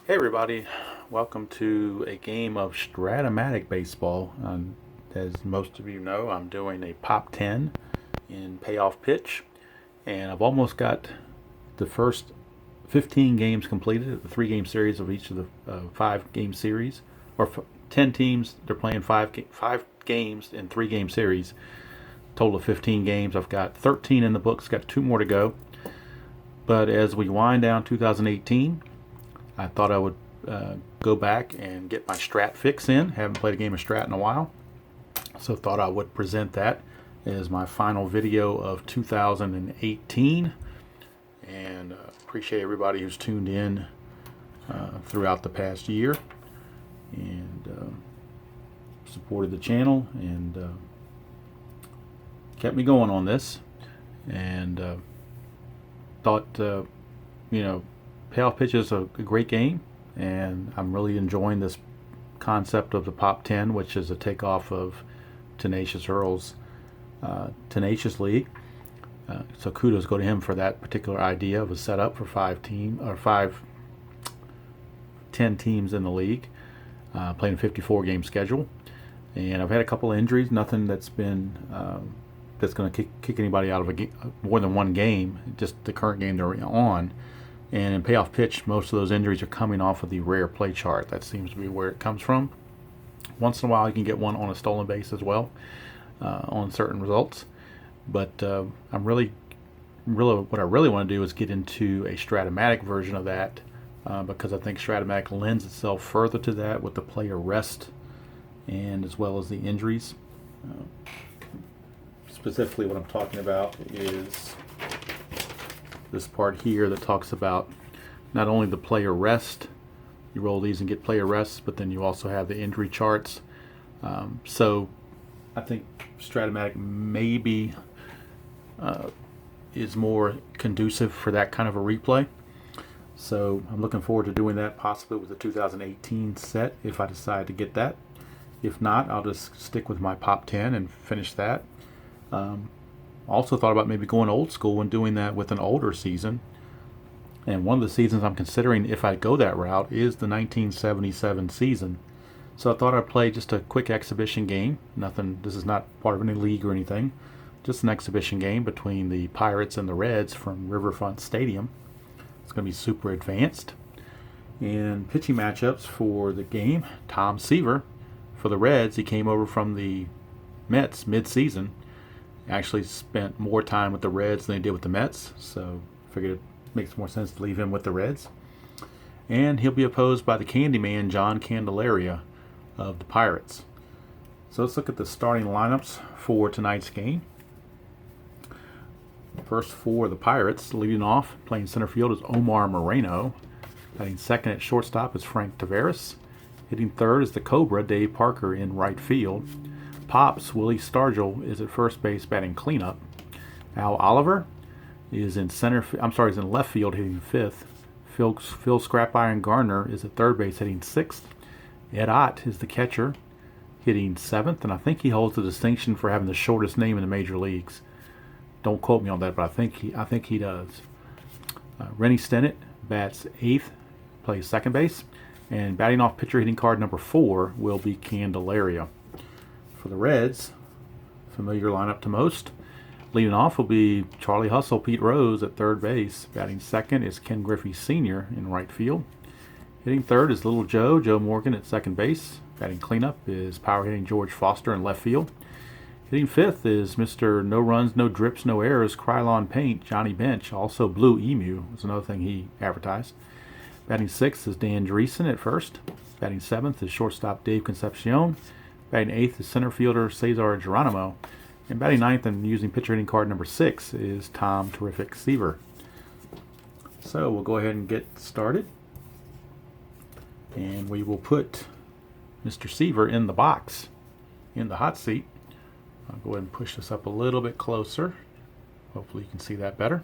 Hey everybody, welcome to a game of strat-o-matic baseball. As most of you know, I'm doing a Pop 10 in payoff pitch, and I've almost got the first 15 games completed, the 3-game series of each of the 5-game series, or 10 teams. They're playing five games in 3-game series, total of 15 games. I've got 13 in the books, got 2 more to go. But as we wind down 2018, I thought I would go back and get my strat fix in. Haven't played a game of strat in a while, so thought I would present that as my final video of 2018. And appreciate everybody who's tuned in throughout the past year and supported the channel and kept me going on this. And thought, payoff pitch is a great game, and I'm really enjoying this concept of the Pop 10, which is a takeoff of Tenacious Earl's Tenacious League. So kudos go to him for that particular idea of a setup for 10 teams in the league, playing a 54-game schedule. And I've had a couple of injuries, nothing that's been that's going to kick anybody out of more than one game, just the current game they're on. And in payoff pitch, most of those injuries are coming off of the rare play chart. That seems to be where it comes from. Once in a while, you can get one on a stolen base as well on certain results. But I'm really, what I really want to do is get into a strat-o-matic version of that because I think strat-o-matic lends itself further to that with the player rest and as well as the injuries. Specifically, what I'm talking about is this part here that talks about not only the player rest, you roll these and get player rests, but then you also have the injury charts. So I think strat-o-matic maybe is more conducive for that kind of a replay. So I'm looking forward to doing that, possibly with the 2018 set if I decide to get that. If not, I'll just stick with my Pop 10 and finish that. Also thought about maybe going old school and doing that with an older season. And one of the seasons I'm considering, if I go that route, is the 1977 season. So I thought I'd play just a quick exhibition game. Nothing, this is not part of any league or anything. Just an exhibition game between the Pirates and the Reds from Riverfront Stadium. It's going to be super advanced. And pitching matchups for the game, Tom Seaver. For the Reds, he came over from the Mets mid-season. Actually spent more time with the Reds than he did with the Mets, so figured it makes more sense to leave him with the Reds. And he'll be opposed by the Candyman, John Candelaria of the Pirates. So let's look at the starting lineups for tonight's game. First for the Pirates, leading off, playing center field is Omar Moreno. Batting second at shortstop is Frank Taveras. Hitting third is the Cobra, Dave Parker, in right field. Pops, Willie Stargell, is at first base batting cleanup. Al Oliver is in left field hitting fifth. Phil Scrap Iron Garner is at third base hitting sixth. Ed Ott is the catcher hitting seventh, and I think he holds the distinction for having the shortest name in the major leagues. Don't quote me on that, but I think he does. Rennie Stennett bats eighth, plays second base, and batting off pitcher hitting card number 4 will be Candelaria. For the Reds, familiar lineup to most. Leading off will be Charlie Hustle, Pete Rose at third base. Batting second is Ken Griffey Sr. in right field. Hitting third is Little Joe Morgan at second base. Batting cleanup is power hitting George Foster in left field. Hitting fifth is Mr. No Runs, No Drips, No Errors, Krylon Paint, Johnny Bench. Also Blue Emu was another thing he advertised. Batting sixth is Dan Dreesen at first. Batting seventh is shortstop Dave Concepcion. Batting eighth is center fielder Cesar Geronimo. And batting ninth and using pitcher hitting card number 6 is Tom Terrific Seaver. So we'll go ahead and get started. And we will put Mr. Seaver in the box, in the hot seat. I'll go ahead and push this up a little bit closer. Hopefully you can see that better,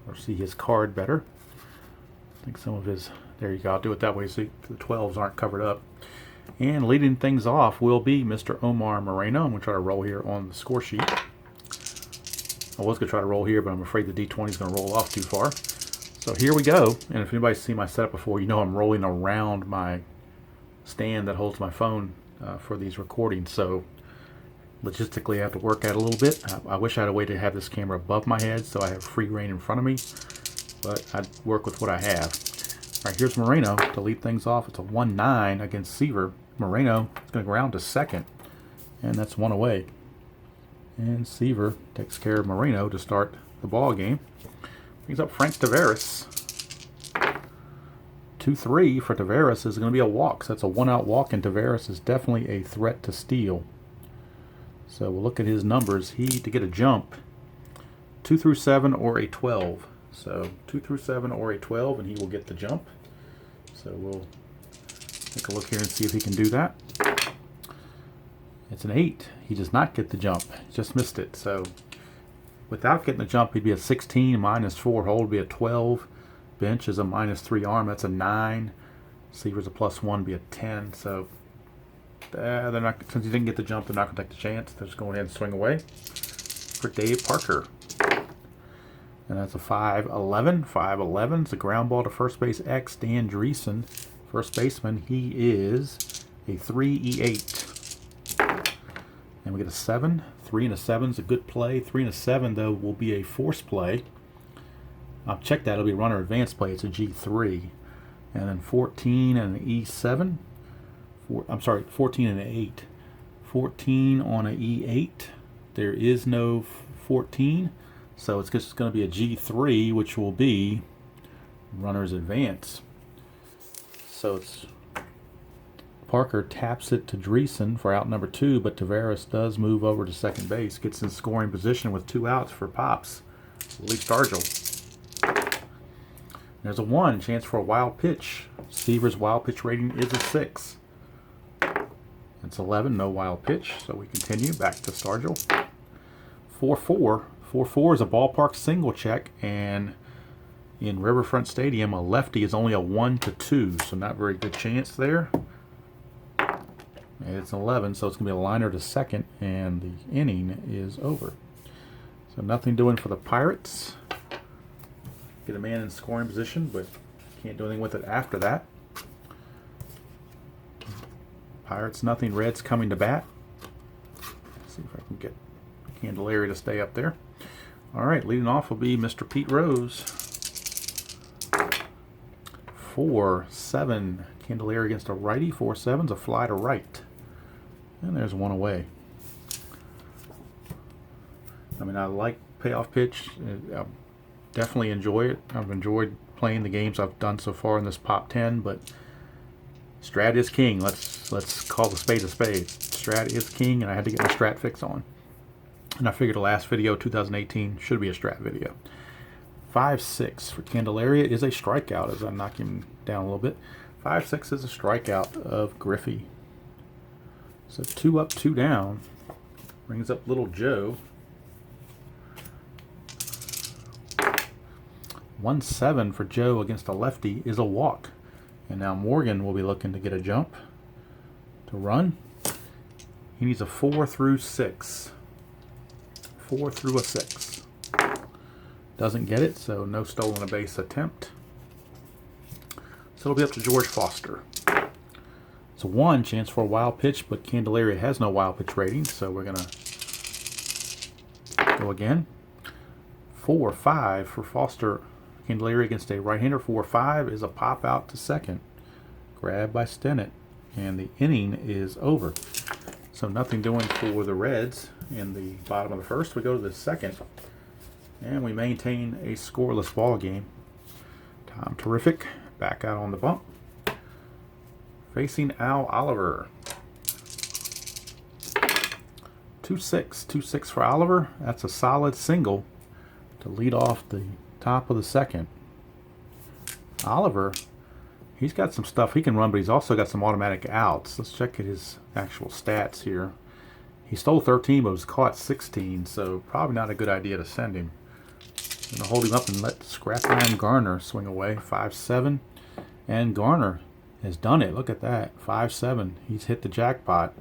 or see his card better. I think some of his, there you go, I'll do it that way so the 12s aren't covered up. And leading things off will be Mr. Omar Moreno. I'm going to try to roll here on the score sheet. I was going to try to roll here, but I'm afraid the D20 is going to roll off too far. So here we go. And if anybody's seen my setup before, you know I'm rolling around my stand that holds my phone for these recordings. So logistically, I have to work out a little bit. I wish I had a way to have this camera above my head so I have free reign in front of me, but I work with what I have. All right, here's Moreno to lead things off. It's a 1-9 against Seaver. Moreno is going to ground to second, and that's one away. And Seaver takes care of Moreno to start the ball game. Brings up Frank Tavares. 2-3 for Tavares is going to be a walk. So that's a one-out walk, and Tavares is definitely a threat to steal. So we'll look at his numbers. He, to get a jump, 2 through 7 or a 12. So 2 through 7 or a 12, and he will get the jump. So we'll take a look here and see if he can do that. It's an 8. He does not get the jump. Just missed it. So without getting the jump, he'd be a 16. -4 hold would be a 12. Bench is a -3 arm. That's a 9. Seaver's a +1, be a 10. So they're not, since he didn't get the jump, they're not going to take the chance. They're just going ahead and swing away for Dave Parker. And that's a 5-11. 5-11 is a ground ball to first base X. Dan Dreesen, first baseman. He is a 3E8. And we get a 7. 3 and a 7 is a good play. 3 and a 7, though, will be a force play. I'll check that. It'll be runner advance play. It's a G3. And then 14 and an E7. 14 and an 8. 14 on an E8. There is no 14. So it's just going to be a G3, which will be runner's advance. So it's Parker taps it to Dreesen for out number 2, but Tavares does move over to second base, gets in scoring position with 2 outs for Pops. Lee Stargell. There's a 1, chance for a wild pitch. Seaver's wild pitch rating is a 6. It's 11, no wild pitch, so we continue back to Stargell. 4-4. 4-4 is a ballpark single check, and in Riverfront Stadium, a lefty is only a 1-2, so not very good chance there. And it's 11, so it's going to be a liner to second, and the inning is over. So nothing doing for the Pirates. Get a man in scoring position, but can't do anything with it after that. Pirates nothing, Reds coming to bat. Let's see if I can get Candelaria to stay up there. All right, leading off will be Mr. Pete Rose. 4-7. Candelaria against a righty. 4-7's a fly to right. And there's one away. I mean, I like payoff pitch. I definitely enjoy it. I've enjoyed playing the games I've done so far in this Pop 10, but Strat is king. Let's call the spade a spade. Strat is king, and I had to get my Strat fix on. And I figured the last video, 2018, should be a Strat video. 5-6 for Candelaria is a strikeout as I knock him down a little bit. 5-6 is a strikeout of Griffey. So 2 up, 2 down. Brings up little Joe. 1-7 for Joe against a lefty is a walk. And now Morgan will be looking to get a jump to run. He needs a 4 through 6. 4 through a 6. Doesn't get it, so no stolen base attempt. So it'll be up to George Foster. It's a 1, chance for a wild pitch, but Candelaria has no wild pitch rating, so we're going to go again. 4-5 for Foster. Candelaria against a right-hander. 4-5 is a pop out to second. Grabbed by Stennett, and the inning is over. So nothing doing for the Reds in the bottom of the first. We go to the second, and we maintain a scoreless ball game. Tom Terrific back out on the bump, facing Al Oliver. 2-6. 2-6 for Oliver. That's a solid single to lead off the top of the second. Oliver, he's got some stuff he can run, but he's also got some automatic outs. Let's check at his actual stats here. He stole 13, but was caught 16, so probably not a good idea to send him. I'm going to hold him up and let Scrapline Garner swing away. 5-7, and Garner has done it. Look at that, 5-7. He's hit the jackpot.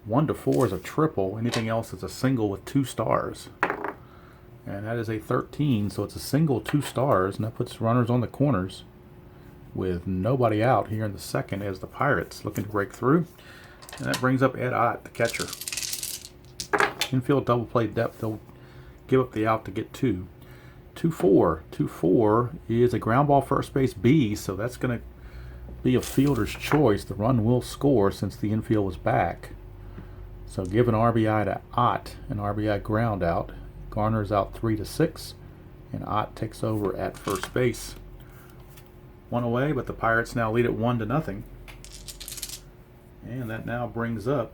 1-4 is a triple. Anything else is a single with 2 stars. And that is a 13, so it's a single 2 stars, and that puts runners on the corners with nobody out here in the second as the Pirates looking to break through. And that brings up Ed Ott, the catcher. Infield double play depth, they'll give up the out to get 2. 2-4. 2-4 is a ground ball first base B, so that's going to be a fielder's choice. The run will score since the infield was back. So give an RBI to Ott, an RBI ground out. Garner's out 3-6, and Ott takes over at first base. 1 away, but the Pirates now lead it 1-0. And that now brings up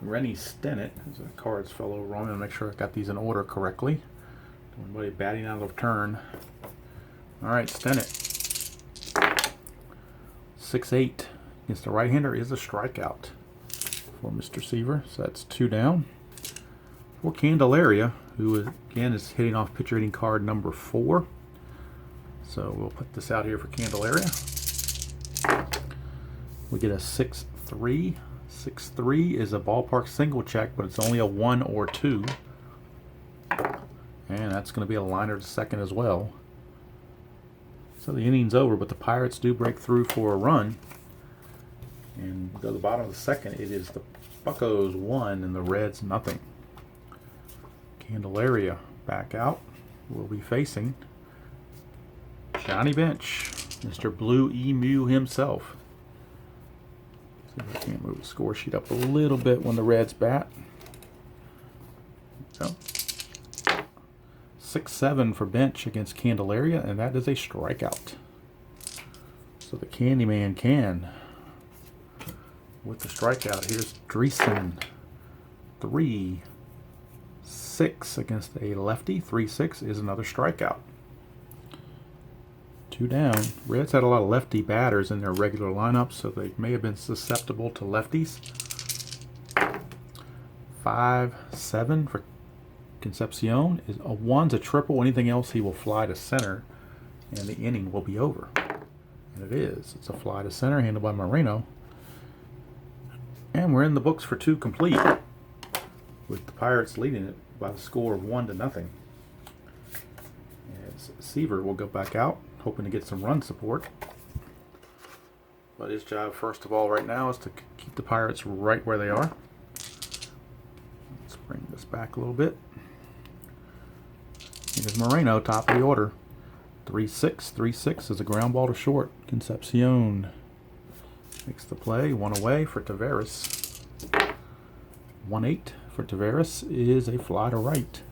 Rennie Stennett. The cards fell over on me to make sure I got these in order correctly. Don't anybody batting out of turn. All right, Stennett. 6-8 against the right-hander is a strikeout for Mr. Seaver. So that's 2 down. For Candelaria, who again is hitting off pitcher hitting card number 4. So we'll put this out here for Candelaria. We get a 6-3. 6-3 is a ballpark single check, but it's only a 1 or 2. And that's going to be a liner to second as well. So the inning's over, but the Pirates do break through for a run. And go to the bottom of the second, it is the Buccos 1 and the Reds nothing. Candelaria back out. We'll be facing Johnny Bench, Mr. Blue Emu himself. See if I can't move the score sheet up a little bit when the Reds bat. So 6-7 for Bench against Candelaria, and that is a strikeout. So the Candyman can with the strikeout. Here's Dreesen. 3-6 against a lefty. 3-6 is another strikeout. 2 down. Reds had a lot of lefty batters in their regular lineup, so they may have been susceptible to lefties. 5-7 for Concepcion. Is a 1's a triple. Anything else, he will fly to center, and the inning will be over. And it is. It's a fly to center handled by Moreno. And we're in the books for 2 complete, with the Pirates leading it by the score of 1-0. As Seaver will go back out, hoping to get some run support. But his job, first of all, right now is to keep the Pirates right where they are. Let's bring this back a little bit. Here's Moreno, top of the order. 3-6. 3-6 is a ground ball to short. Concepcion makes the play. 1 away for Taveras. 1-8 for Taveras is a fly to right.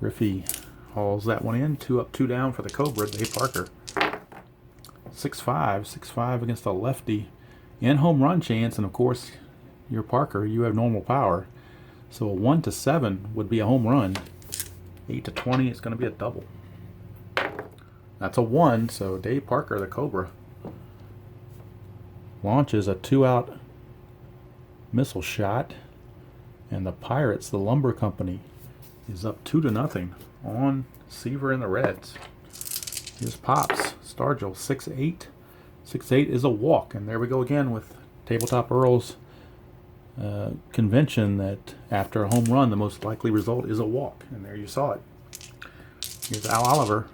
Griffey hauls that one in. 2 up, 2 down for the Cobra, Dave Parker. 6-5. 6-5 against a lefty. And home run chance, and of course, you're Parker, you have normal power. So a 1-7 would be a home run. 8-20 is going to be a double. That's a 1, so Dave Parker, the Cobra, launches a 2-out missile shot. And the Pirates, the lumber company, is up 2-0 on Seaver and the Reds. Here's Pops. Stargell 6-8. 6-8 is a walk. And there we go again with Tabletop Earl's convention that after a home run, the most likely result is a walk. And there you saw it. Here's Al Oliver.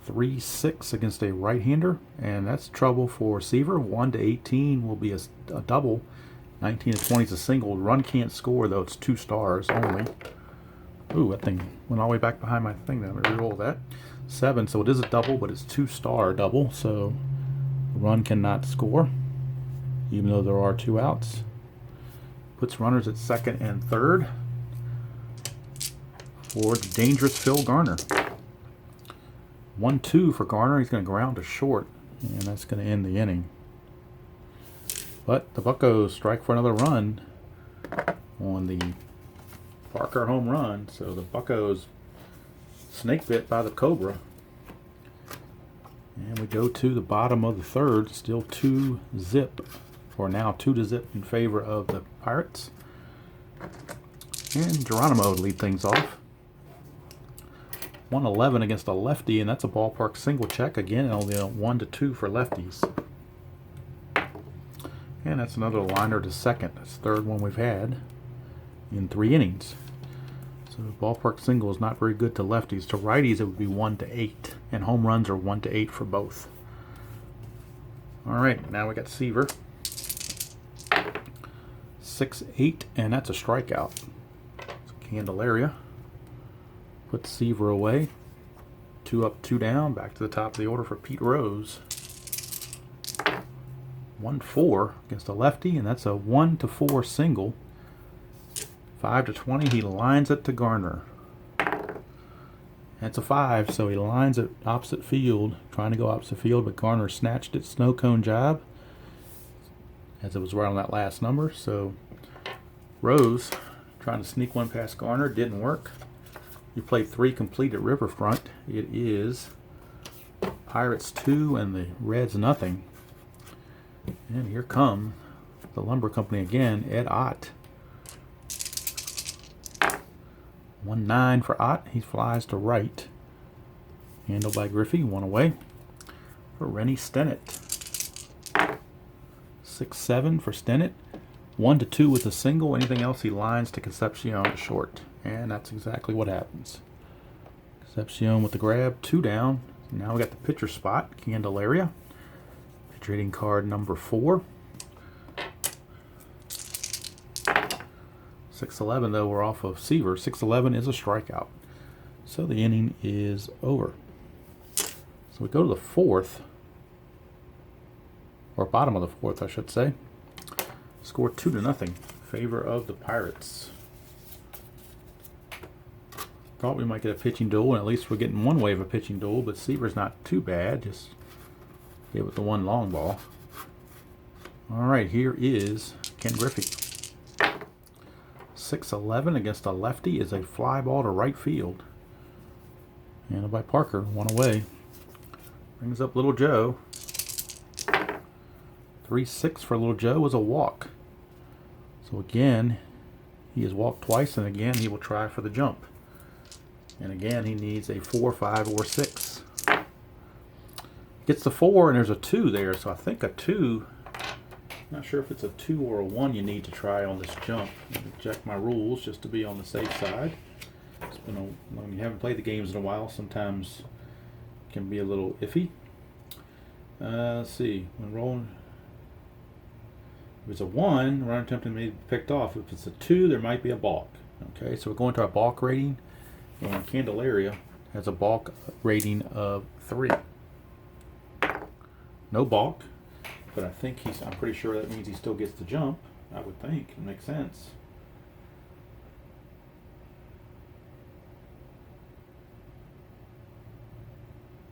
3-6 against a right-hander. And that's trouble for Seaver. 1-18 will be a double. 19-20 is a single. Run can't score, though. It's 2 stars only. Ooh, that thing went all the way back behind my thing there. Let me re-roll that. 7, so it is a double, but it's 2-star double, so the run cannot score, even though there are 2 outs. Puts runners at second and third for the dangerous Phil Garner. 1-2 for Garner. He's going to ground to short, and that's going to end the inning. But the Buccos strike for another run on the Parker home run. So the Buccos snake bit by the Cobra. And we go to the bottom of the third. Still 2-zip, or now 2-0 in favor of the Pirates. And Geronimo would lead things off. 111 against a lefty, and that's a ballpark single check. Again, only a 1-2 for lefties. And that's another liner to second. That's the third one we've had in 3 innings. So ballpark single is not very good to lefties. To righties it would be 1 to 8, and home runs are 1 to 8 for both. All right, now we got Seaver. 6-8, and that's a strikeout. So Candelaria put Seaver away. 2 up, 2 down. Back to the top of the order for Pete Rose. 1-4 against a lefty, and that's a 1 to 4 single. 5 to 20, he lines it to Garner. That's a 5, so he lines it opposite field, trying to go opposite field, but Garner snatched it. Snow cone job, as it was right on that last number. So Rose trying to sneak one past Garner, didn't work. You played 3 complete at Riverfront. It is Pirates 2 and the Reds nothing. And here come the Lumber Company again, Ed Ott. 1-9 for Ott. He flies to right. Handled by Griffey. 1 away for Rennie Stennett. 6-7 for Stennett. 1 to 2 with a single. Anything else he lines to Concepcion at short. And that's exactly what happens. Concepcion with the grab. 2 down. Now we got the pitcher spot. Candelaria. Pitcher hitting card number 4. 6-11 though, we're off of Seaver. 6-11 is a strikeout. So the inning is over. So we go to the 4th, or bottom of the 4th, I should say. Score 2-0 in favor of the Pirates. Thought we might get a pitching duel, and at least we're getting one way of a pitching duel, but Seaver's not too bad. Just gave it the 1 long ball. All right, here is Ken Griffey. 6-11 against a lefty is a fly ball to right field. Handled by Parker, 1 away. Brings up Little Joe. 3-6 for Little Joe was a walk. So again, he has walked twice, and again he will try for the jump. And again he needs a 4, 5, or 6. Gets the 4, and there's a 2 there, so I think a 2. Not sure if it's a 2 or a 1 you need to try on this jump. Let me check my rules just to be on the safe side. It's been when you haven't played the games in a while, sometimes it can be a little iffy. Let's see. When rolling, if it's a 1, run attempt may be picked off. If it's a 2, there might be a balk. Okay, so we're going to our balk rating, and Candelaria has a balk rating of 3. No balk. But I think I'm pretty sure that means he still gets the jump. I would think. It makes sense.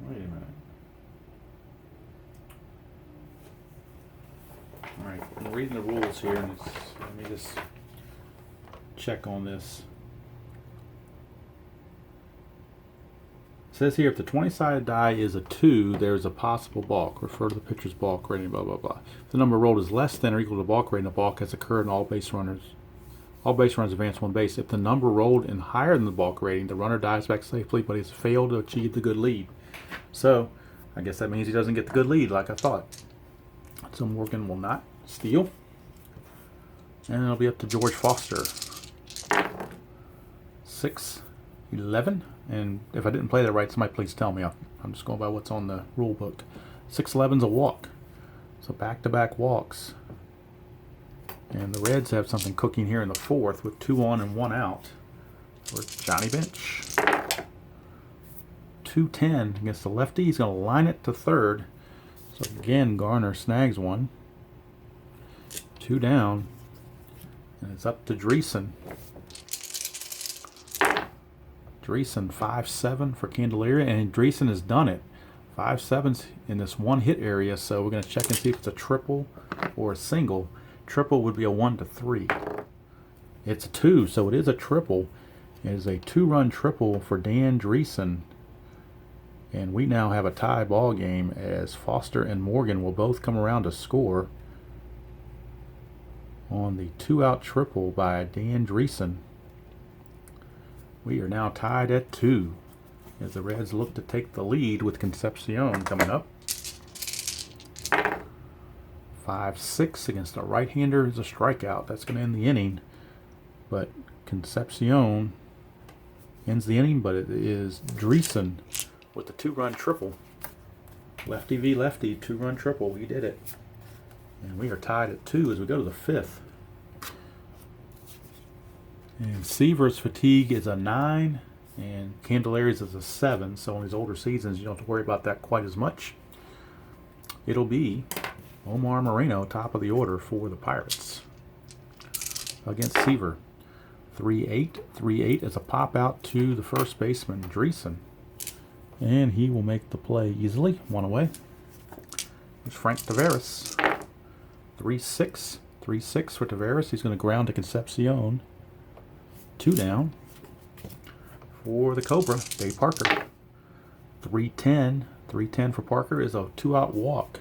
Wait a minute. Alright, I'm reading the rules here, and let me just check on this. It says here, if the 20-sided die is a 2, there's a possible balk. Refer to the pitcher's balk rating, blah, blah, blah. If the number rolled is less than or equal to the balk rating, the balk has occurred, and all base runners advance 1 base. If the number rolled in higher than the balk rating, the runner dives back safely, but has failed to achieve the good lead. So, I guess that means he doesn't get the good lead like I thought. So Morgan will not steal. And it'll be up to George Foster. 6-11. And if I didn't play that right, somebody please tell me. I'm just going by what's on the rule book. 6-11's a walk. So back-to-back walks. And the Reds have something cooking here in the 4th with 2 on and 1 out for Johnny Bench. 2-10 against the lefty. He's going to line it to 3rd. So again, Garner snags one. 2 down. And it's up to Dreesen. Dreesen 5-7 for Candelaria, and Dreesen has done it. 5-7s in this 1 hit area, so we're going to check and see if it's a triple or a single. Triple would be a 1 to 3. It's a 2, so it is a triple. It is a 2-run triple for Dan Dreesen. And we now have a tie ball game as Foster and Morgan will both come around to score on the 2-out triple by Dan Dreesen. We are now tied at 2 as the Reds look to take the lead with Concepcion coming up. 5-6 against a right-hander is a strikeout. That's going to end the inning. But Concepcion ends the inning, but it is Dreesen with the 2-run triple. Lefty v lefty, 2-run triple. We did it. And we are tied at 2 as we go to the 5th. And Seaver's fatigue is a 9, and Candelaria's is a 7. So in these older seasons, you don't have to worry about that quite as much. It'll be Omar Moreno, top of the order for the Pirates against Seaver. 3-8. 3-8 is a pop out to the first baseman, Dreesen. And he will make the play easily. 1 away. There's Frank Taveras. 3-6. 3-6 for Taveras. He's going to ground to Concepcion. 2 down for the Cobra, Dave Parker. 3-10. 3-10 for Parker is a 2-out walk.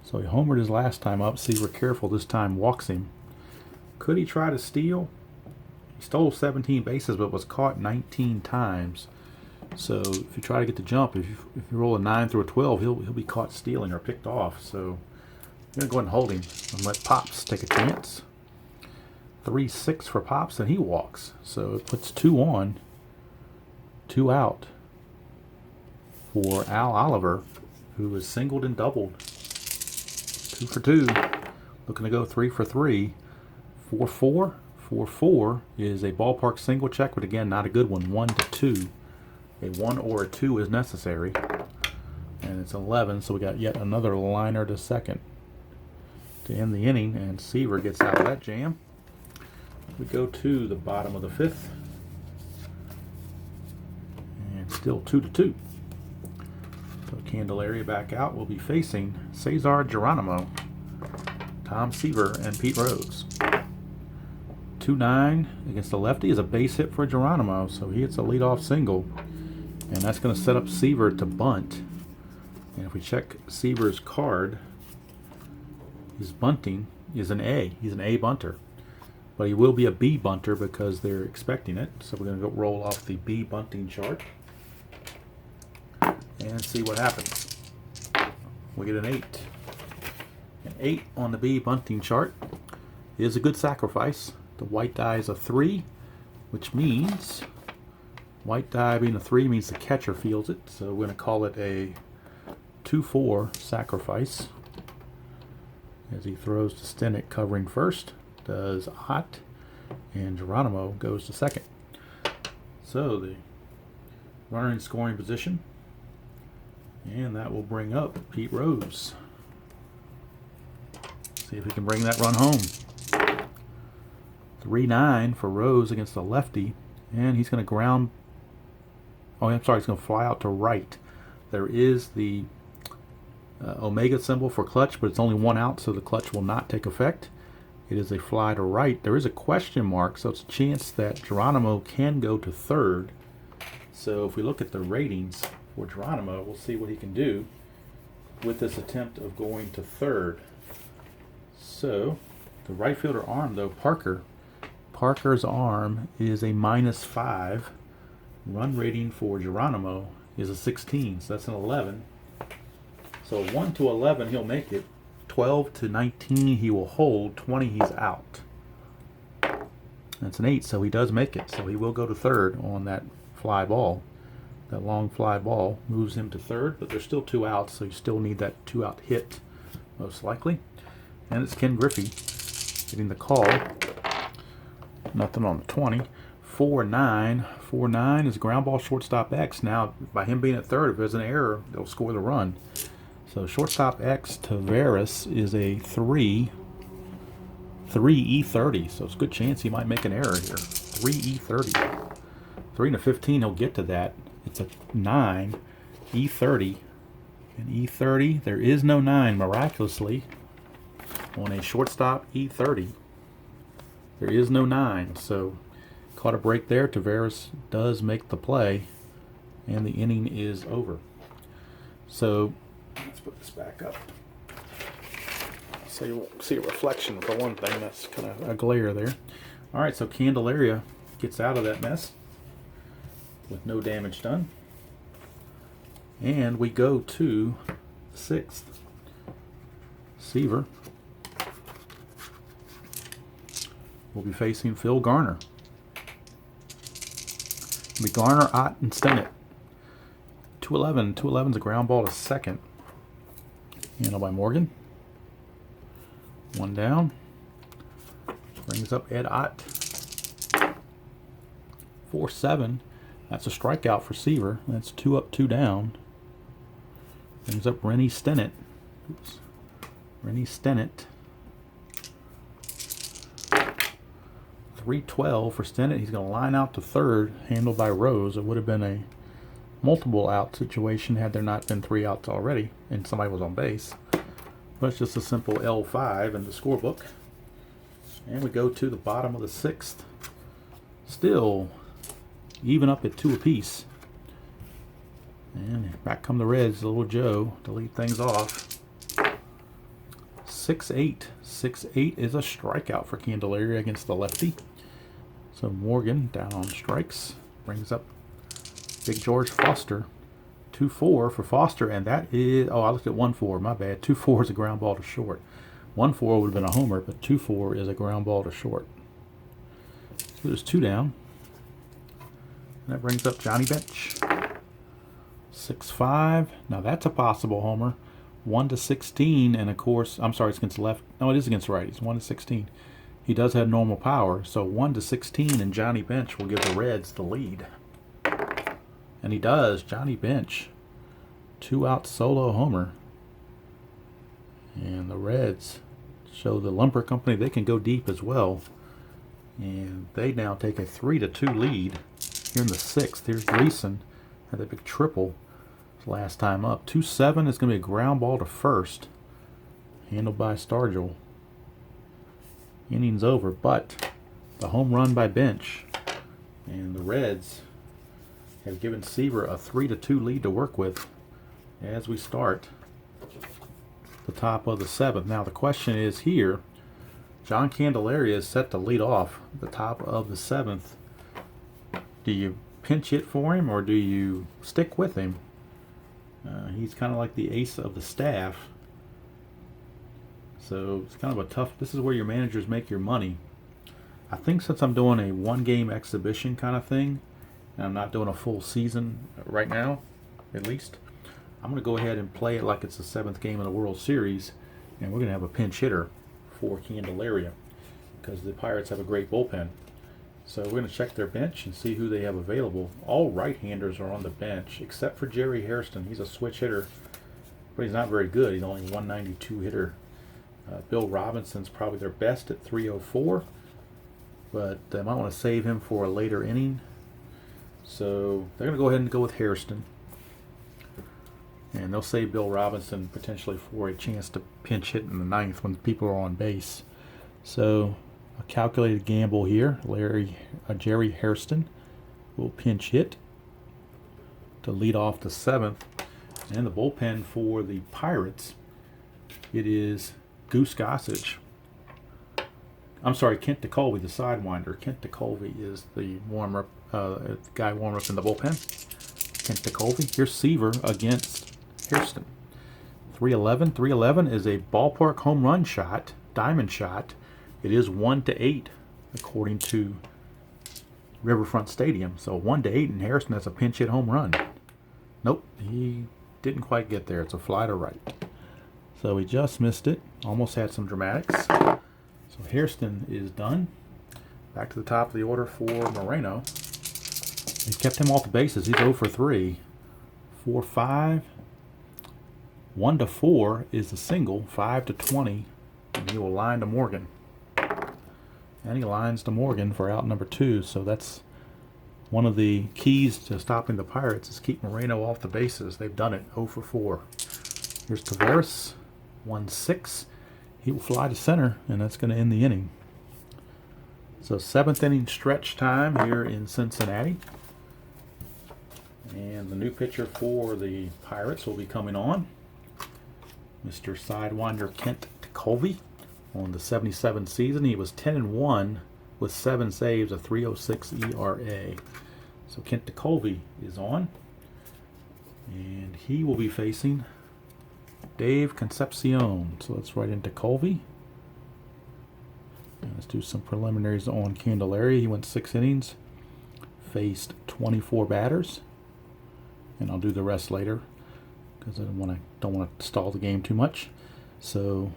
So he homered his last time up. Seaver careful this time, walks him. Could he try to steal? He stole 17 bases but was caught 19 times. So if you try to get the jump, if you roll a 9 through a 12, he'll be caught stealing or picked off. So I'm going to go ahead and hold him and let Pops take a chance. 3-6 for Pops, and he walks. So it puts 2 on, 2 out for Al Oliver, who is singled and doubled. 2 for 2. Looking to go 3 for 3. 4-4. 4-4 is a ballpark single check, but again, not a good one. 1-2. A 1 or a 2 is necessary. And it's 11, so we got yet another liner to second to end the inning, and Seaver gets out of that jam. We go to the bottom of the 5th. And still 2-2. So Candelaria back out. We'll be facing Cesar Geronimo, Tom Seaver, and Pete Rose. 2-9 against the lefty is a base hit for Geronimo, so he hits a leadoff single. And that's going to set up Seaver to bunt. And if we check Seaver's card, his bunting is an A. He's an A bunter. But he will be a B bunter because they're expecting it. So we're going to go roll off the B bunting chart and see what happens. We get an 8. An 8 on the B bunting chart is a good sacrifice. The white die is a 3, which means white die being a 3 means the catcher feels it. So we're going to call it a 2-4 sacrifice as he throws to Stenick covering first. Does Ott, and Geronimo goes to second. So the runner in scoring position, and that will bring up Pete Rose. See if he can bring that run home. 3-9 for Rose against the lefty, and he's going to ground. Oh, I'm sorry, he's going to fly out to right. There is the Omega symbol for clutch, but it's only 1 out, so the clutch will not take effect. It is a fly to right. There is a question mark, so it's a chance that Geronimo can go to third. So if we look at the ratings for Geronimo, we'll see what he can do with this attempt of going to third. So the right fielder arm, though, Parker's arm is a -5. Run rating for Geronimo is a 16, so that's an 11. So 1 to 11, he'll make it. 12 to 19 he will hold. 20 he's out. That's an 8, so he does make it. So he will go to third on that fly ball. That long fly ball moves him to third, but there's still 2 outs, so you still need that 2-out hit most likely. And it's Ken Griffey getting the call. Nothing on the 20. 4-9. 4-9 is ground ball shortstop X. Now, by him being at third, if there's an error, they'll score the run. So shortstop X Taveras is a 3 E30. So it's a good chance he might make an error here. 3 E30. 3 to 15, he'll get to that. It's a 9 E30. And E30, there is no 9 miraculously on a shortstop E30. There is no 9. So caught a break there. Taveras does make the play, and the inning is over. So let's put this back up. So you won't see a reflection for one thing. That's kind of a glare there. All right, so Candelaria gets out of that mess with no damage done. And we go to 6th. Seaver will be facing Phil Garner. It'll be Garner, Ott, and Stennett. 211. 211's a ground ball to second. Handled by Morgan. One down. Brings up Ed Ott. 4-7. That's a strikeout for Seaver. That's 2 up, 2 down. Brings up Rennie Stennett. Oops. Rennie Stennett. 3-12 for Stennett. He's going to line out to third, handled by Rose. It would have been a multiple out situation had there not been 3 outs already and somebody was on base. But it's just a simple L5 in the scorebook. And we go to the bottom of the 6th. Still even up at 2 apiece. And back come the Reds, Little Joe, to lead things off. 6-8. 6-8 is a strikeout for Candelaria against the lefty. So Morgan down on strikes. Brings up Big George Foster. 2-4 for Foster, and that is, oh, I looked at 1-4, my bad. 2-4 is a ground ball to short. 1-4 would have been a homer, but 2-4 is a ground ball to short. So there's 2 down. And that brings up Johnny Bench. 6-5. Now that's a possible homer. 1-16, and of course, I'm sorry, it's against the left. No, it is against the righties. 1-16. He does have normal power, so 1-16, and Johnny Bench will give the Reds the lead. And he does. Johnny Bench, 2-out solo homer. And the Reds show the Lumber Company they can go deep as well. And they now take a 3-2 lead here in the 6th. Here's Gleason. Had that big triple last time up. 2-7 is going to be a ground ball to first. Handled by Stargell. Innings over, but the home run by Bench. And the Reds have given Seaver a 3-2 lead to work with as we start the top of the 7th. Now the question is here, John Candelaria is set to lead off the top of the 7th. Do you pinch hit for him or do you stick with him? He's kind of like the ace of the staff. So it's kind of a tough, this is where your managers make your money. I think since I'm doing a 1-game exhibition kind of thing, and I'm not doing a full season right now, at least, I'm going to go ahead and play it like it's the 7th game of the World Series, and we're going to have a pinch hitter for Candelaria because the Pirates have a great bullpen. So we're going to check their bench and see who they have available. All right-handers are on the bench except for Jerry Hairston. He's a switch hitter, but he's not very good. He's only a 192 hitter. Bill Robinson's probably their best at 304, but they might want to save him for a later inning. So they're going to go ahead and go with Hairston. And they'll save Bill Robinson potentially for a chance to pinch hit in the 9th when people are on base. So a calculated gamble here. Jerry Hairston will pinch hit to lead off the 7th. And the bullpen for the Pirates, it is Goose Gossage. I'm sorry, Kent DeColvey, the sidewinder. Kent DeColvey is the warmer guy warm up in the bullpen. Kent DeColvey. Here's Seaver against Hairston. 311. 311 is a ballpark home run shot, diamond shot. It is 1-8 according to Riverfront Stadium. So 1-8, and Hairston has a pinch hit home run. Nope, he didn't quite get there. It's a fly to right. So he just missed it. Almost had some dramatics. So Hairston is done. Back to the top of the order for Moreno. He's kept him off the bases. He's 0 for 3. 4-5. 1-4 is a single. 5-20. And he will line to Morgan. And he lines to Morgan for out number 2. So that's one of the keys to stopping the Pirates is keep Moreno off the bases. They've done it. 0 for 4. Here's Taveras. 1-6. He will fly to center, and that's going to end the inning. So 7th inning stretch time here in Cincinnati. And the new pitcher for the Pirates will be coming on. Mr. Sidewinder Kent DeColvey. On the 77 season, he was 10-1 with 7 saves, a 3.06 ERA. So Kent DeColvey is on. And he will be facing Dave Concepcion. So let's right into Colby. And let's do some preliminaries on Candelaria. He went 6 innings, faced 24 batters, and I'll do the rest later because I don't want to stall the game too much. So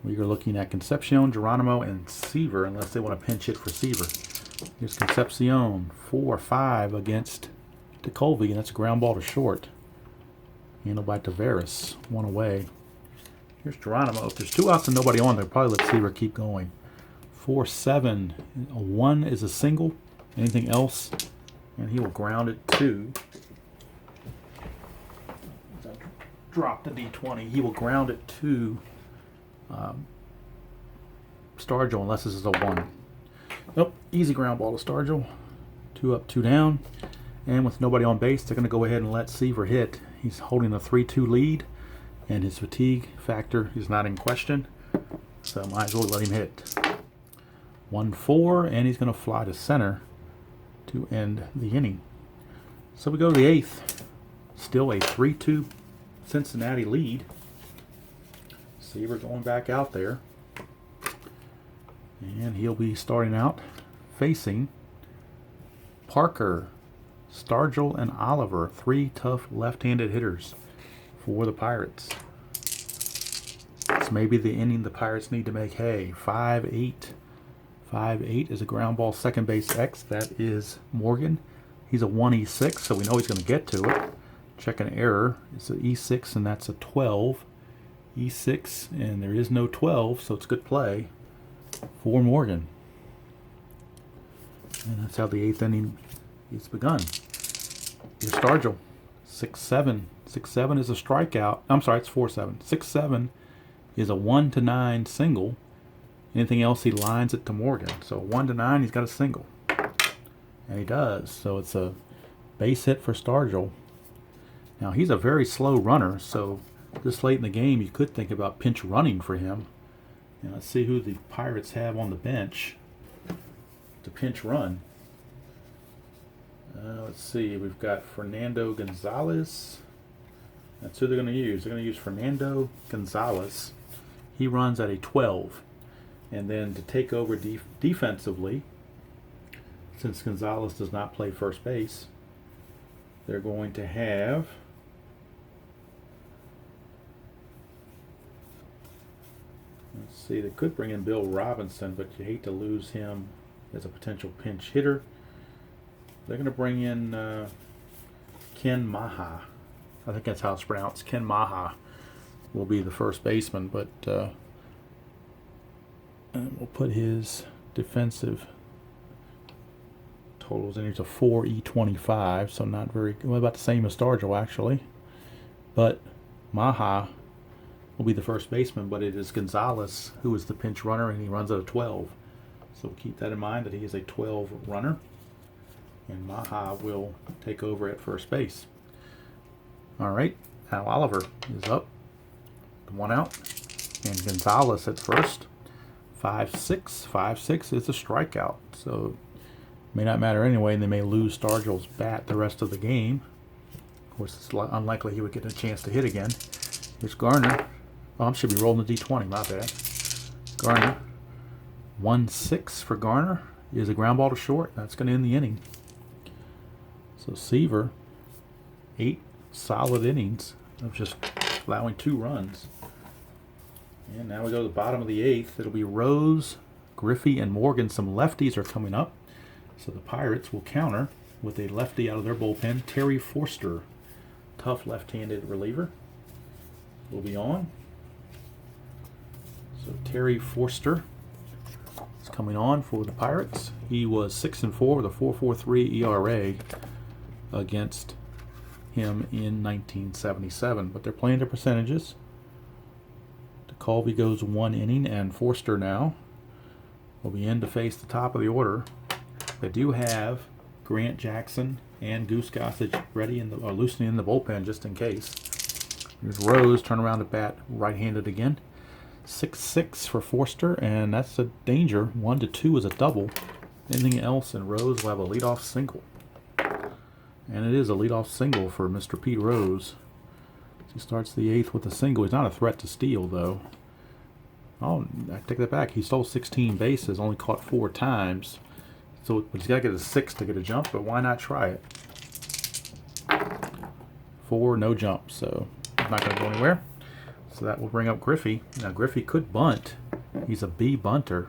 we are looking at Concepcion, Geronimo, and Seaver, unless they want to pinch hit for Seaver. Here's Concepcion, 4-5 against DeColvey, and that's a ground ball to short. Handled by Taveras, 1 away. Here's Geronimo. If there's 2 outs and nobody on, they'll probably let Seaver keep going. 4-7. A 1 is a single. Anything else, and he will ground it to. Drop the D20. He will ground it to Stargell unless this is a 1. Nope, easy ground ball to Stargell. 2 up, 2 down. And with nobody on base, they're going to go ahead and let Seaver hit. He's holding a 3-2 lead, and his fatigue factor is not in question. So might as well let him hit. 1-4, and he's going to fly to center to end the inning. So we go to the 8th. Still a 3-2 Cincinnati lead. Seaver going back out there. And he'll be starting out facing Parker, Stargell, and Oliver. 3 tough left-handed hitters for the Pirates. This may be the inning the Pirates need to make hay. 5-8. 5-8 is a ground ball second base X. That is Morgan. He's a 1E6, so we know he's going to get to it. Check an error. It's an E6, and that's a 12. E6, and there is no 12, so it's good play for Morgan. And that's how the 8th inning is begun. Here's Stargell. 6-7. 6-7 is a strikeout. I'm sorry, it's 4-7. 6-7 is a 1-9 single. Anything else, he lines it to Morgan. So 1-9, he's got a single. And he does. So it's a base hit for Stargell. Now, he's a very slow runner, so this late in the game, you could think about pinch running for him. And let's see who the Pirates have on the bench to pinch run. Let's see. We've got Fernando Gonzalez. That's who they're going to use. They're going to use Fernando Gonzalez. He runs at a 12. And then to take over defensively, since Gonzalez does not play first base, they're going to have let's see, they could bring in Bill Robinson, but you hate to lose him as a potential pinch hitter. They're going to bring in Ken Maha. I think that's how it's pronounced. Ken Maha will be the first baseman, but and we'll put his defensive totals in. Here's a 4E25, so not very well, about the same as Stargell actually. But Maha will be the first baseman, but it is Gonzalez who is the pinch runner, and he runs at a 12. So keep that in mind that he is a 12 runner, and Maha will take over at first base. All right, Al Oliver is up, 1 out, and Gonzalez at first. 5-6. 5-6 is a strikeout, so may not matter anyway, and they may lose Stargell's bat the rest of the game. Of course, it's unlikely he would get a chance to hit again. Here's Garner. Oh, I should be rolling the D20, my bad. Garner. 1-6 for Garner is a ground ball to short. That's going to end the inning. So Seaver, 8 solid innings of just allowing 2 runs. And now we go to the bottom of the 8th. It'll be Rose, Griffey, and Morgan. Some lefties are coming up. So the Pirates will counter with a lefty out of their bullpen, Terry Forster. Tough left-handed reliever will be on. So Terry Forster is coming on for the Pirates. He was 6-4 with a 4.43 ERA against him in 1977. But they're playing their percentages. Colby goes 1 inning, and Forster now will be in to face the top of the order. They do have Grant Jackson and Goose Gossage ready or loosening in the bullpen just in case. Here's Rose, turn around to bat, right-handed again. 6-6 for Forster, and that's a danger. 1-2 is a double. Anything else, and Rose will have a leadoff single. And it is a leadoff single for Mr. Pete Rose. He starts the 8th with a single. He's not a threat to steal, though. Oh, I take that back. He stole 16 bases, only caught 4 times. So, but he's got to get a 6 to get a jump, but why not try it? 4, no jump, so he's not going to go anywhere. So that will bring up Griffey. Now, Griffey could bunt. He's a B bunter,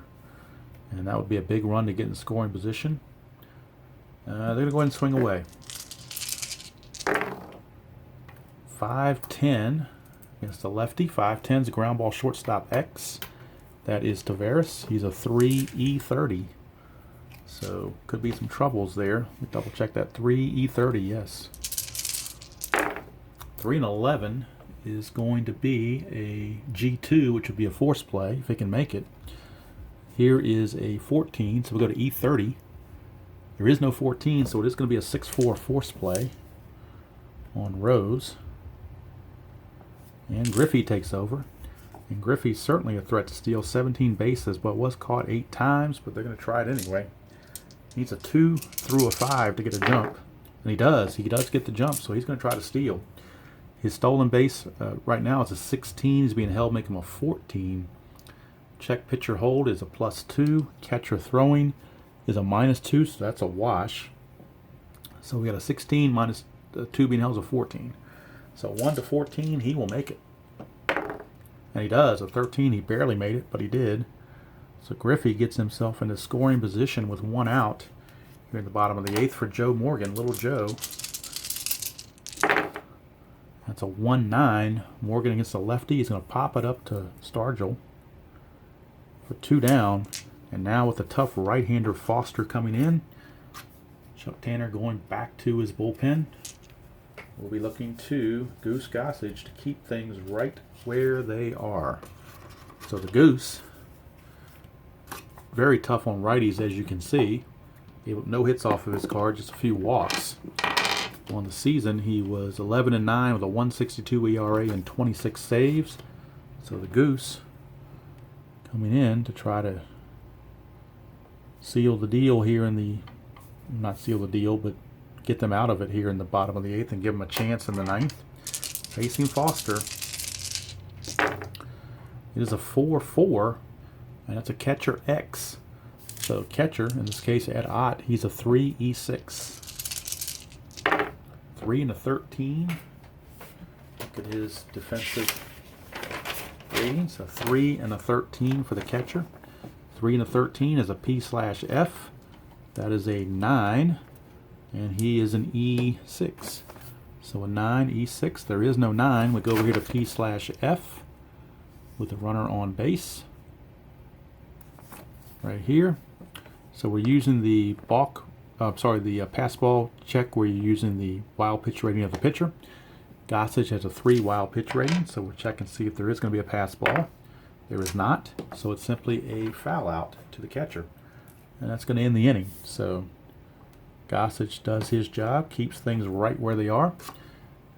and that would be a big run to get in scoring position. They're going to go ahead and swing away. 5-10 against the lefty. 5-10 is a ground ball shortstop X. That is Taveras. He's a 3-E-30. So could be some troubles there. Let me double check that. 3-E-30, yes. 3-11 is going to be a G2, which would be a force play if it can make it. Here is a 14, so we'll go to E30. There is no 14, so it is going to be a 6-4 force play on Rose. And Griffey takes over. And Griffey's certainly a threat to steal. 17 bases, but was caught 8 times, but they're going to try it anyway. Needs a 2 through a 5 to get a jump. And he does. He does get the jump, so he's going to try to steal. His stolen base right now is a 16. He's being held, make him a 14. Check pitcher hold is a +2. Catcher throwing is a -2, so that's a wash. So we got a 16 minus 2 being held is a 14. So 1 to 14, he will make it. And he does. A 13, he barely made it, but he did. So Griffey gets himself into scoring position with 1 out here in the bottom of the 8th for Joe Morgan, Little Joe. That's a 1-9. Morgan against the lefty. He's going to pop it up to Stargell for 2 down. And now with the tough right-hander Foster coming in, Chuck Tanner going back to his bullpen. We'll be looking to Goose Gossage to keep things right where they are. So the Goose, very tough on righties, as you can see. Gave up no hits off of his card, just a few walks. On the season, he was 11-9 with a 1.62 ERA and 26 saves. So the Goose coming in to try to seal the deal here in the, not seal the deal, but get them out of it here in the bottom of the 8th and give them a chance in the 9th. Facing Foster. It is a 4-4, and that's a catcher X. So catcher, in this case Ed Ott, he's a 3-E-6. 3 and a 13. Look at his defensive ratings. A 3 and a 13 for the catcher. 3 and a 13 is a P/F. That is a 9. And he is an E6. So a 9, E6. There is no 9. We go over here to P/F with the runner on base. Right here. So we're using the pass ball check where you're using the wild pitch rating of the pitcher. Gossage has a 3 wild pitch rating, so we'll check and see if there is going to be a pass ball. There is not, so it's simply a foul out to the catcher. And that's going to end the inning. So Gossage does his job, keeps things right where they are.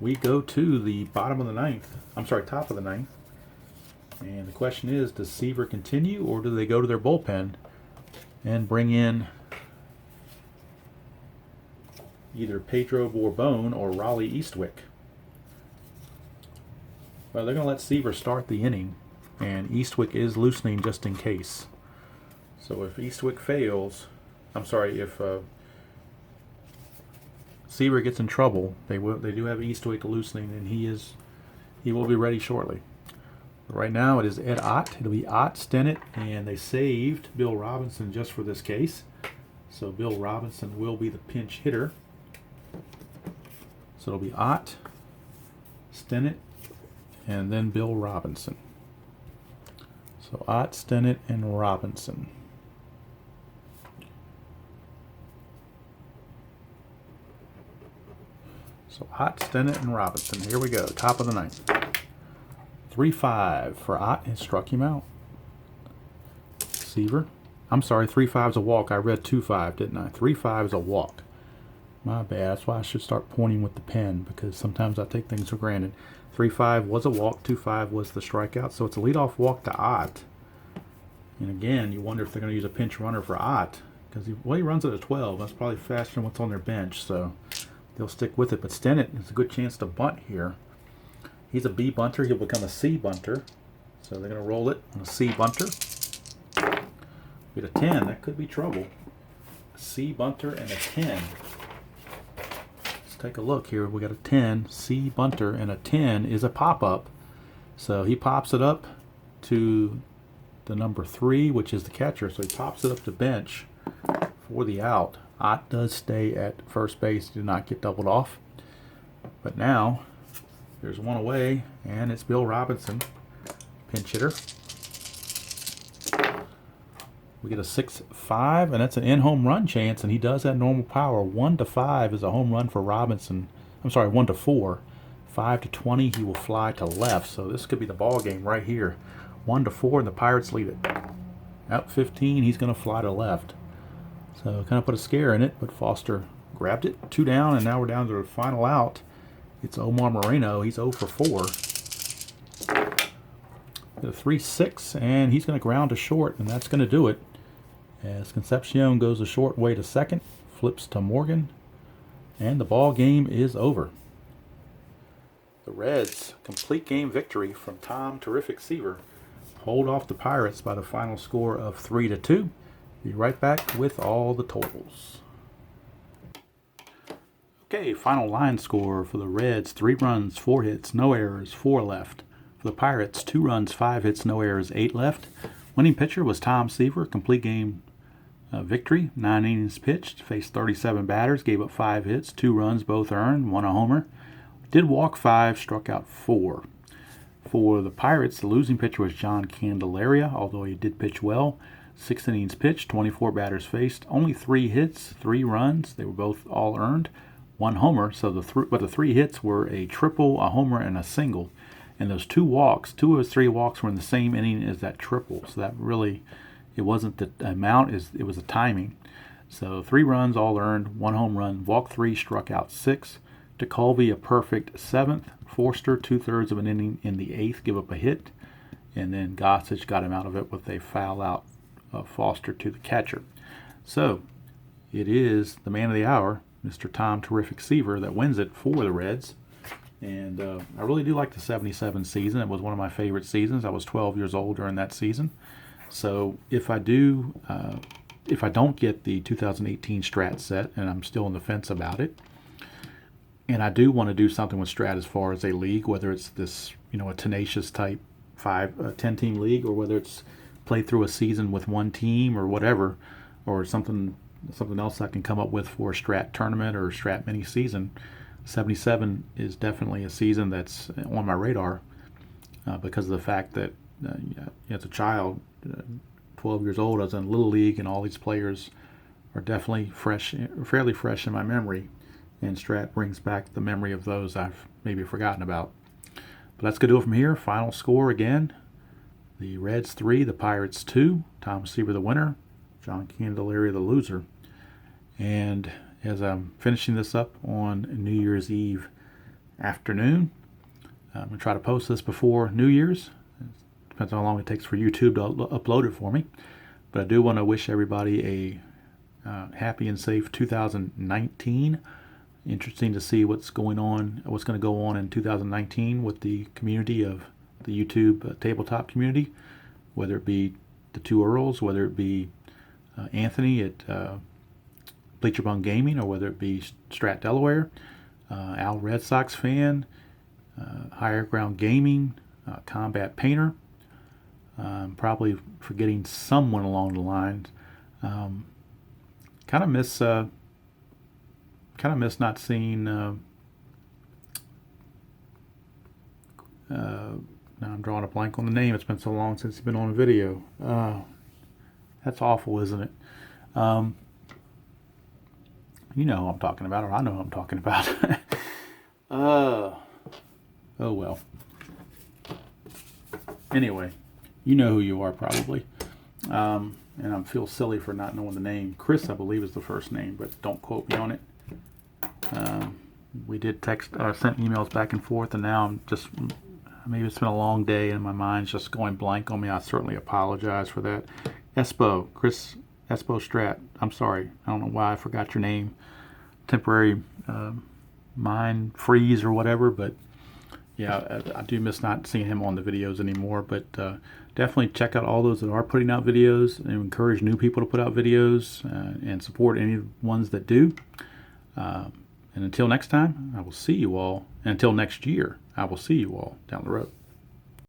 We go to the bottom of the 9th. I'm sorry, top of the 9th. And the question is, does Seaver continue, or do they go to their bullpen and bring in either Pedro Borbon or Raleigh Eastwick? Well, they're going to let Seaver start the inning, and Eastwick is loosening just in case. So if Eastwick fails, if Seaver gets in trouble, they do have Eastwick loosening, and he will be ready shortly. But right now it is Ed Ott. It'll be Ott, Stennett, and they saved Bill Robinson just for this case. So Bill Robinson will be the pinch hitter. So it'll be Ott, Stennett, and then Bill Robinson. So Ott, Stennett, and Robinson. So Ott, Stennett, and Robinson. Here we go. Top of the 9th. 3-5 for Ott, and struck him out. Seaver. I'm sorry, 3-5 is a walk. I read 2-5, didn't I? 3-5 is a walk. My bad. That's why I should start pointing with the pen, because sometimes I take things for granted. 3-5 was a walk. 2-5 was the strikeout. So it's a leadoff walk to Ott. And again, you wonder if they're going to use a pinch runner for Ott, because he runs it at 12. That's probably faster than what's on their bench, so they'll stick with it. But Stennett has a good chance to bunt here. He's a B bunter. He'll become a C bunter. So they're going to roll it on a C bunter. Get a 10. That could be trouble. A C bunter and a 10. Let's take a look here. We got a 10, C bunter, and a 10 is a pop-up. So he pops it up to the number 3, which is the catcher. So he pops it up to bench for the out. Ott does stay at first base, did not get doubled off. But now, there's one away, and it's Bill Robinson, pinch hitter. We get a 6-5, and that's an in-home run chance, and he does have normal power. 1-5 is a home run for Robinson. I'm sorry, 1-4. 5-20, he will fly to left. So this could be the ball game right here. 1-4, and the Pirates lead it. Out 15, he's going to fly to left. So kind of put a scare in it, but Foster grabbed it. 2 down, and now we're down to the final out. It's Omar Moreno. He's 0 for 4. A 3-6, and he's going to ground to short, and that's going to do it. As Concepcion goes a short way to second, flips to Morgan, and the ball game is over. The Reds, complete game victory from Tom Terrific Seaver, hold off the Pirates by the final score of 3-2. Be right back with all the totals. Okay, final line score for the Reds: 3 runs, 4 hits, no errors, 4 left. For the Pirates, 2 runs, 5 hits, no errors, 8 left. Winning pitcher was Tom Seaver, complete game victory, 9 innings pitched, faced 37 batters, gave up 5 hits, 2 runs, both earned, 1 a homer. Did walk 5, struck out 4. For the Pirates, the losing pitcher was John Candelaria, although he did pitch well. 6 innings pitched, 24 batters faced, only 3 hits, 3 runs. They were both all earned, 1 homer. So the 3 hits were a triple, a homer, and a single. And those 2 walks, 2 of his 3 walks were in the same inning as that triple. So that really, it wasn't the amount, it was the timing. So 3 runs, all earned, 1 home run, walked 3, struck out 6. DeColvey a perfect 7th. Forster 2/3 of an inning in the 8th, give up a hit. And then Gossage got him out of it with a foul out of Foster to the catcher. So it is the man of the hour, Mr. Tom Terrific Seaver, that wins it for the Reds. And I really do like the 77 season. It was one of my favorite seasons. I was 12 years old during that season. So if I don't get the 2018 Strat set, and I'm still on the fence about it, and I do want to do something with Strat as far as a league, whether it's this, a tenacious type 10-team league, or whether it's play through a season with one team or whatever, or something else I can come up with for a Strat tournament or a Strat mini season. 77 is definitely a season that's on my radar because of the fact that as a child, 12 years old, I was in Little League, and all these players are definitely fairly fresh in my memory, and Strat brings back the memory of those I've maybe forgotten about. But that's going to do it from here. Final score again: the Reds 3, the Pirates 2. Tom Seaver the winner, John Candelaria the loser. And as I'm finishing this up on New Year's Eve afternoon, I'm going to try to post this before New Year's. Depends on how long it takes for YouTube to upload it for me. But I do want to wish everybody a happy and safe 2019. Interesting to see what's going to go on in 2019 with the community of the YouTube tabletop community, whether it be the 2 Earls, whether it be Anthony at Bleacher Bum Gaming, or whether it be Strat Delaware, Al Red Sox fan, Higher Ground Gaming, Combat Painter. Probably forgetting someone along the lines. Kind of miss not seeing. Now I'm drawing a blank on the name. It's been so long since he's been on a video. That's awful, isn't it? You know who I'm talking about, or I know who I'm talking about. Oh well. Anyway, you know who you are probably. And I feel silly for not knowing the name. Chris, I believe, is the first name, but don't quote me on it. We did sent emails back and forth, and now I'm just, maybe it's been a long day and my mind's just going blank on me. I certainly apologize for that. Chris Espo Strat, I'm sorry. I don't know why I forgot your name. Temporary mind freeze or whatever, but Yeah, I do miss not seeing him on the videos anymore, but definitely check out all those that are putting out videos and encourage new people to put out videos and support any ones that do. And until next time, I will see you all. And until next year, I will see you all down the road.